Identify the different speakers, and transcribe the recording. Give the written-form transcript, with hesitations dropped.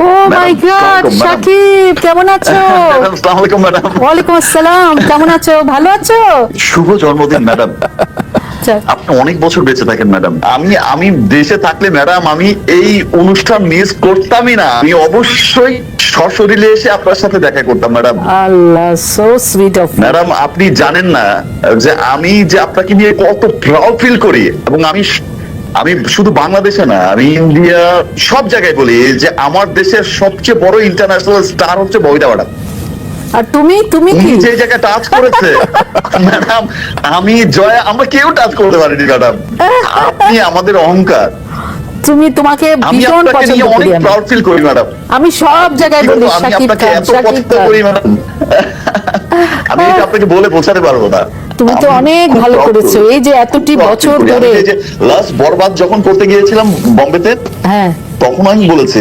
Speaker 1: ও মাই god, Shakib কেমন আছো?
Speaker 2: আসসালামু আলাইকুম ম্যাডাম।
Speaker 1: ওয়ালাইকুম আসসালাম, কেমন আছো? ভালো আছো?
Speaker 2: শুভ জন্মদিন ম্যাডাম।
Speaker 1: আচ্ছা,
Speaker 2: আপনি অনেক বছর বেঁচে থাকেন ম্যাডাম। আমি দেশে থাকলে ম্যাডাম আমি এই অনুষ্ঠান মিস করতামই না। আমি অবশ্যই সশরীরে এসে আপনার সাথে দেখা করতাম madam.
Speaker 1: Allah, so sweet of
Speaker 2: madam আপনি জানেন না যে আমি যে আপনাকে নিয়ে কত প্রাউড ফিল করি, এবং আমি শুধু বাংলাদেশে না, আমি ইন্ডিয়া সব জায়গায় বলি যে আমার দেশের সবচেয়ে বড় ইন্টারন্যাশনাল স্টার হচ্ছে ববিতা ম্যাডাম।
Speaker 1: আর তুমি তুমি কি?
Speaker 2: উনি যে জায়গা টাচ করেছে ম্যাডাম, আমি জয়া আমরা কেউ টাচ করতে পারিনি ম্যাডাম। আপনি আমাদের অহংকার।
Speaker 1: তোমাকে
Speaker 2: আমি
Speaker 1: ভীষণ
Speaker 2: আপনাকে
Speaker 1: পছন্দ
Speaker 2: নিয়ে
Speaker 1: করি।
Speaker 2: অনেক প্রাউড ফিল করি ম্যাডাম।
Speaker 1: আমি সব জায়গায় বলি
Speaker 2: আমি
Speaker 1: সাকিব
Speaker 2: আপনাকে
Speaker 1: খান,
Speaker 2: এত
Speaker 1: সাকিব
Speaker 2: পছন্দ
Speaker 1: খান।
Speaker 2: করি ম্যাডাম, আমি এটা আপনাকে বলে বোঝাতে পারবো না।
Speaker 1: তুমি তো
Speaker 2: আমি
Speaker 1: অনেক
Speaker 2: খুব
Speaker 1: ভালো
Speaker 2: proud
Speaker 1: করেছো
Speaker 2: করি।
Speaker 1: এই যে এতটি
Speaker 2: proud feel
Speaker 1: বছর
Speaker 2: করি। আমি
Speaker 1: ধরে।
Speaker 2: এই যে লাস্ট বরবাদ যখন করতে গিয়েছিলাম বম্বেতে,
Speaker 1: হ্যাঁ,
Speaker 2: তখন আমি বলেছি